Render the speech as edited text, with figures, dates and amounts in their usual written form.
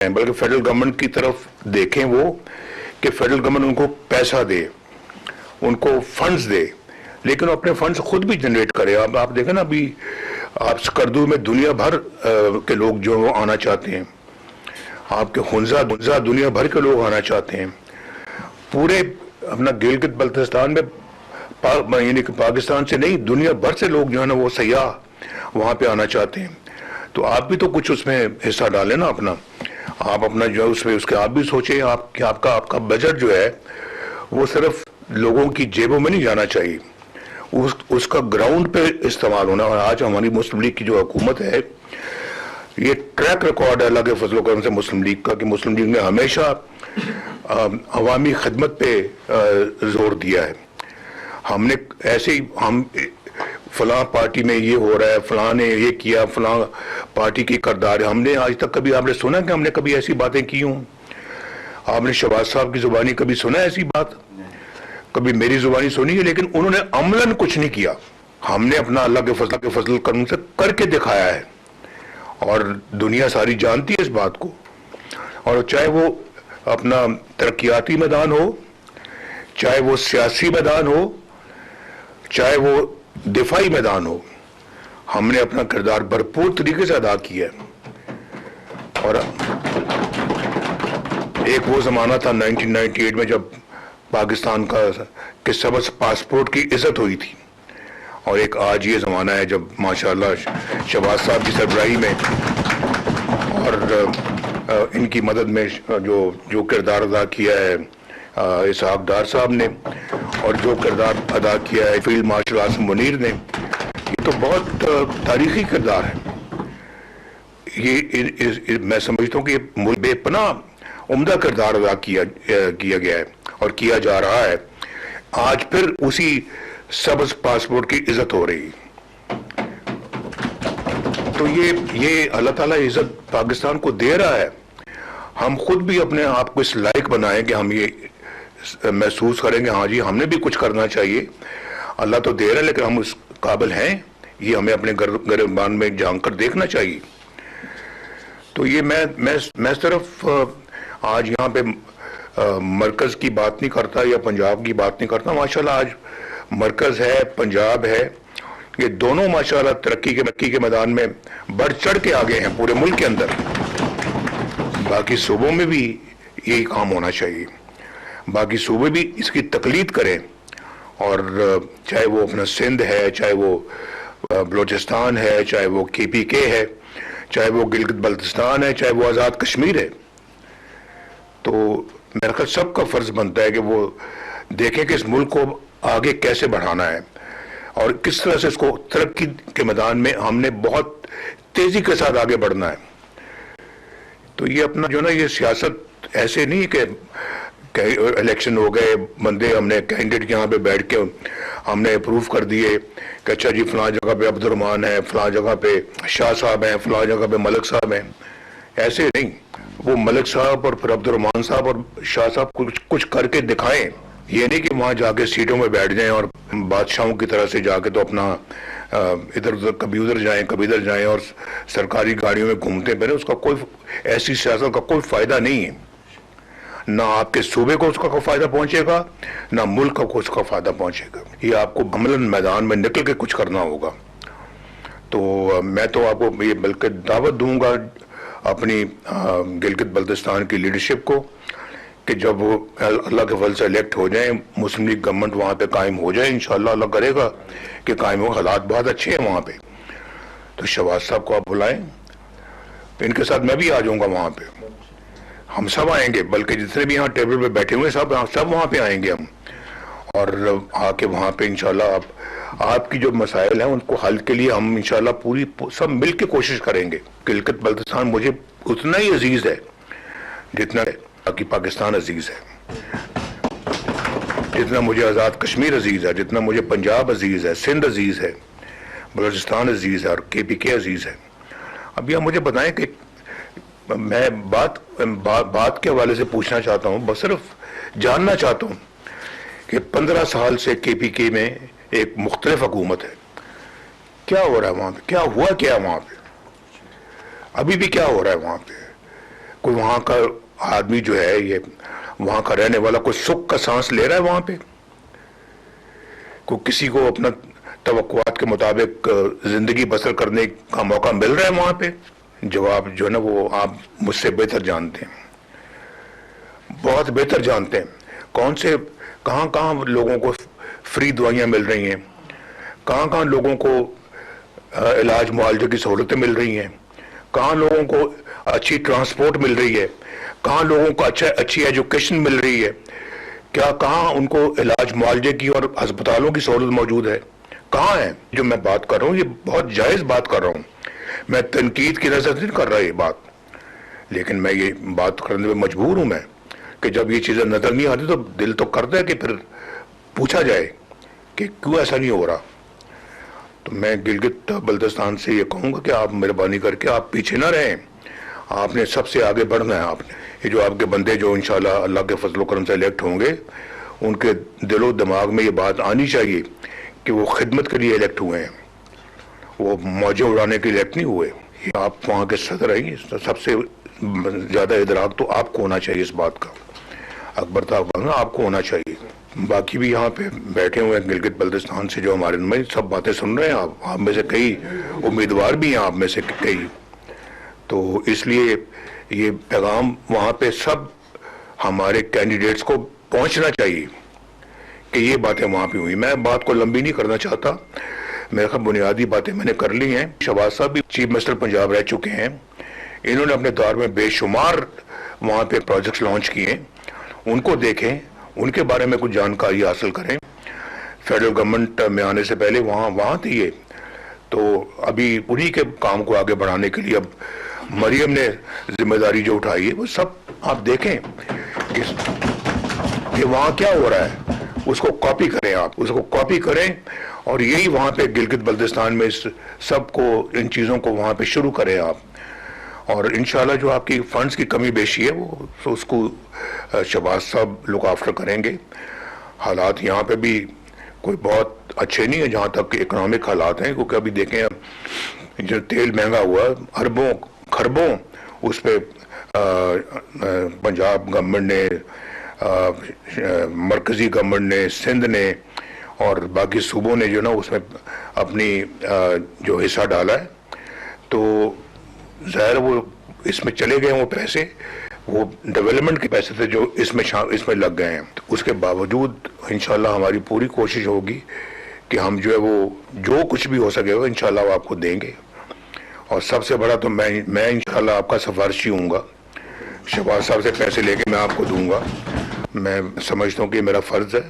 हैं, बल्कि federal government की तरफ देखें वो कि फेडरल गवर्नमेंट उनको पैसा दे, उनको फंड्स दे, लेकिन वो अपने फंड्स खुद भी जनरेट करे। अब आप देखें ना, अभी आप स्कर्दू में दुनिया भर के लोग जो आना चाहते हैं, आपके हुंजा दुनिया भर के लोग आना चाहते हैं। पूरे अपना गिलगित बल्तिस्तान में यानी कि पाकिस्तान से नहीं, दुनिया भर से लोग जो है ना वो सयाह वहाँ पे आना चाहते हैं। तो आप भी तो कुछ उसमें हिस्सा डालें ना अपना, आप अपना जो है उसमें उसके आप भी सोचें आप कि आपका बजट जो है वो सिर्फ लोगों की जेबों में नहीं जाना चाहिए, उसका ग्राउंड पे इस्तेमाल होना। और आज हमारी मुस्लिम लीग की जो हुकूमत है, ये ट्रैक रिकॉर्ड है अल्लाह के फजल करम से मुस्लिम लीग का कि मुस्लिम लीग ने हमेशा अवामी खिदमत पे जोर दिया है। हमने ऐसे ही हम फलां पार्टी में ये हो रहा है, फलां ने ये किया, फलां पार्टी की करदार है, हमने आज तक कभी आपने सुना कि हमने कभी ऐसी बातें की हों? आपने शहबाज साहब की जुबानी कभी सुना ऐसी बात? कभी मेरी जुबानी सुनी है, लेकिन उन्होंने अमलन कुछ नहीं किया। हमने अपना अल्लाह के फजल करम से करके दिखाया है और दुनिया सारी जानती है इस बात को। और चाहे वो अपना तरक्याती मैदान हो, चाहे वो सियासी मैदान हो, चाहे वो दिफाई मैदान हो, हमने अपना किरदार भरपूर तरीके से अदा किया है। और एक वो जमाना था 1998 में जब पाकिस्तान के सबस पासपोर्ट की इज्जत हुई थी, और एक आज ये ज़माना है जब माशाल्लाह शहबाज साहब की सरबराही में और इनकी मदद में जो किरदार अदा किया है इसहाक डार साहब ने, और जो किरदार अदा किया है फील्ड मार्शल आसिम मुनीर ने, ये तो बहुत तारीखी किरदार है। ये मैं समझता हूँ कि बेपनाह उम्दा किरदार अदा किया गया है और किया जा रहा है। आज फिर उसी सबज पासपोर्ट की इज्जत हो रही। तो ये अल्लाह ताला इज्जत पाकिस्तान को दे रहा है। हम खुद भी अपने आप को इस लायक बनाएं कि हम ये महसूस करेंगे हाँ जी हमने भी कुछ करना चाहिए। अल्लाह तो दे रहा है लेकिन हम उस काबिल हैं, ये हमें अपने गिरबान में झांक कर देखना चाहिए। तो ये मैं सिर्फ आज यहाँ पे मरकज की बात नहीं करता या पंजाब की बात नहीं करता। माशाल्लाह आज मरकज है, पंजाब है, ये दोनों माशाल्लाह तरक्की के मैदान में बढ़ चढ़ के आगे हैं पूरे मुल्क के अंदर। बाकी सूबों में भी यही काम होना चाहिए, बाकी सूबे भी इसकी तकलीद करें। और चाहे वो अपना सिंध है, चाहे वो बलोचिस्तान है, चाहे वो KPK है, चाहे वो गिलगित बल्तिस्तान है, चाहे वो आज़ाद कश्मीर है, तो मेरा ख्याल सबका फर्ज बनता है कि वो देखें कि इस मुल्क को आगे कैसे बढ़ाना है और किस तरह से इसको तरक्की के मैदान में हमने बहुत तेजी के साथ आगे बढ़ना है। तो ये अपना जो ना ये सियासत ऐसे नहीं कि इलेक्शन हो गए, बंदे हमने कैंडिडेट यहाँ पे बैठ के हमने अप्रूव कर दिए कि अच्छा जी फलां जगह पे अब्दुर्रहमान है, फलां जगह पे शाह साहब हैं, फलां जगह पे मलिक साहब हैं। ऐसे नहीं, वो मलिक साहब और फिर अब्दुर्रहमान साहब और शाह साहब कुछ करके दिखाएं। ये नहीं कि वहाँ जाके सीटों में बैठ जाएं और बादशाहों की तरह से जाके तो अपना इधर उधर कभी उधर जाएं कभी इधर जाएं और सरकारी गाड़ियों में घूमते फिरें। उसका कोई ऐसी सियासत का कोई फायदा नहीं है, ना आपके सूबे को उसका कोई फायदा पहुंचेगा, ना मुल्क को उसका फायदा पहुंचेगा। ये आपको अमलन मैदान में निकल के कुछ करना होगा। तो मैं तो आपको ये बल्कि दावत दूंगा अपनी गिलगित बल्तिस्तान की लीडरशिप को कि जब वो अल्लाह के फल से इलेक्ट हो जाए, मुस्लिम लीग गवर्नमेंट वहाँ पे कायम हो जाए, इंशाअल्लाह अल्लाह करेगा कि कायम हो। हालात बहुत अच्छे हैं वहाँ पे, तो शहबाज साहब को आप बुलाएं, इनके साथ मैं भी आ जाऊँगा वहाँ पे, हम सब आएंगे, बल्कि जितने भी यहाँ टेबल पे बैठे हुए सब वहाँ पे आएंगे हम, और आके वहाँ पे इंशाल्लाह आपकी जो मसाइल हैं उनको हल के लिए हम इंशाल्लाह पूरी सब मिल के कोशिश करेंगे। गिलगित बल्तिस्तान मुझे उतना ही अजीज है जितना कि पाकिस्तान अजीज है, जितना मुझे आज़ाद कश्मीर अजीज है, जितना मुझे पंजाब अजीज है, सिंध अजीज है, बलोचिस्तान अजीज है और KPK अजीज है। अब यह मुझे बताएं कि मैं बात के हवाले से पूछना चाहता हूँ, बस सिर्फ जानना चाहता हूँ कि 15 साल से KPK में एक मुख्तलिफ हुकूमत है, क्या हो रहा है वहाँ पे, क्या हुआ क्या वहाँ पे, अभी भी क्या हो रहा है वहाँ पे? کوئی وہاں کا آدمی جو ہے یہ وہاں کا رہنے والا کوئی سکھ کا سانس لے رہا ہے وہاں پہ؟ کوئی کسی کو اپنا توقعات کے مطابق زندگی بسر کرنے کا موقع مل رہا ہے وہاں پہ؟ جواب جو ہے نا وہ آپ مجھ سے بہتر جانتے ہیں، بہت بہتر جانتے ہیں۔ کون سے کہاں کہاں لوگوں کو فری دوائیاں مل رہی ہیں، کہاں کہاں لوگوں کو علاج معالجے کی سہولتیں مل رہی ہیں، کہاں لوگوں کو اچھی ٹرانسپورٹ مل رہی ہے، کہاں لوگوں کو اچھی ایجوکیشن مل رہی ہے، کیا کہاں ان کو علاج معالجے کی اور ہسپتالوں کی سہولت موجود ہے؟ کہاں ہے؟ جو میں بات کر رہا ہوں یہ بہت جائز بات کر رہا ہوں، میں تنقید کی نظر سے نہیں کر رہا یہ بات، لیکن میں یہ بات کرنے میں مجبور ہوں میں کہ جب یہ چیزیں نظر نہیں آتی تو دل تو کرتا ہے کہ پھر پوچھا جائے کہ کیوں ایسا نہیں ہو رہا۔ تو میں گلگت بلتستان سے یہ کہوں گا کہ آپ مہربانی کر کے آپ پیچھے نہ رہیں، آپ نے سب سے آگے بڑھنا ہے۔ آپ نے یہ جو آپ کے بندے جو انشاءاللہ اللہ کے فضل و کرم سے الیکٹ ہوں گے، ان کے دل و دماغ میں یہ بات آنی چاہیے کہ وہ خدمت کے لیے الیکٹ ہوئے ہیں، وہ موجیں اڑانے کے لیے الیکٹ نہیں ہوئے۔ یہ آپ وہاں کے صدر ہیں، سب سے زیادہ ادراک تو آپ کو ہونا چاہیے اس بات کا، اکبر صاحب آپ کو ہونا چاہیے۔ باقی بھی یہاں پہ بیٹھے ہوئے ہیں گلگت بلتستان سے جو ہمارے میں سب باتیں سن رہے ہیں، آپ میں سے کئی امیدوار بھی ہیں، آپ میں سے کئی، تو اس لیے یہ پیغام وہاں پہ سب ہمارے کینڈیڈیٹس کو پہنچنا چاہیے کہ یہ باتیں وہاں پہ ہوئی۔ میں بات کو لمبی نہیں کرنا چاہتا، میرے خیال بنیادی باتیں میں نے کر لی ہیں۔ شہباز صاحب بھی چیف منسٹر پنجاب رہ چکے ہیں، انہوں نے اپنے دور میں بے شمار وہاں پہ پروجیکٹس لانچ کیے، ان کو دیکھیں، ان کے بارے میں کچھ جانکاری حاصل کریں۔ فیڈرل گورنمنٹ میں آنے سے پہلے وہاں تھی یہ، تو ابھی انہی کے کام کو آگے بڑھانے کے لیے اب مریم نے ذمہ داری جو اٹھائی ہے وہ سب آپ دیکھیں کہ وہاں کیا ہو رہا ہے، اس کو کاپی کریں، آپ اس کو کاپی کریں اور یہی وہاں پہ گلگت بلتستان میں سب کو ان چیزوں کو وہاں پہ شروع کریں آپ، اور انشاءاللہ جو آپ کی فنڈز کی کمی بیشی ہے وہ اس کو شہباز صاحب لک آفٹر کریں گے۔ حالات یہاں پہ بھی کوئی بہت اچھے نہیں ہیں جہاں تک اکنامک حالات ہیں، کیونکہ ابھی دیکھیں جو تیل مہنگا ہوا اربوں خربوں اس پہ پنجاب گورنمنٹ نے، مرکزی گورنمنٹ نے، سندھ نے اور باقی صوبوں نے جو نا اس میں اپنی جو حصہ ڈالا ہے، تو ظاہر وہ اس میں چلے گئے، وہ پیسے وہ ڈیولپمنٹ کے پیسے تھے جو اس میں لگ گئے ہیں۔ اس کے باوجود انشاءاللہ ہماری پوری کوشش ہوگی کہ ہم جو ہے وہ جو کچھ بھی ہو سکے گا انشاءاللہ وہ آپ کو دیں گے، اور سب سے بڑا تو میں انشاءاللہ آپ کا سفارشی ہوں گا، شہباز صاحب سے پیسے لے کے میں آپ کو دوں گا، میں سمجھتا ہوں کہ میرا فرض ہے۔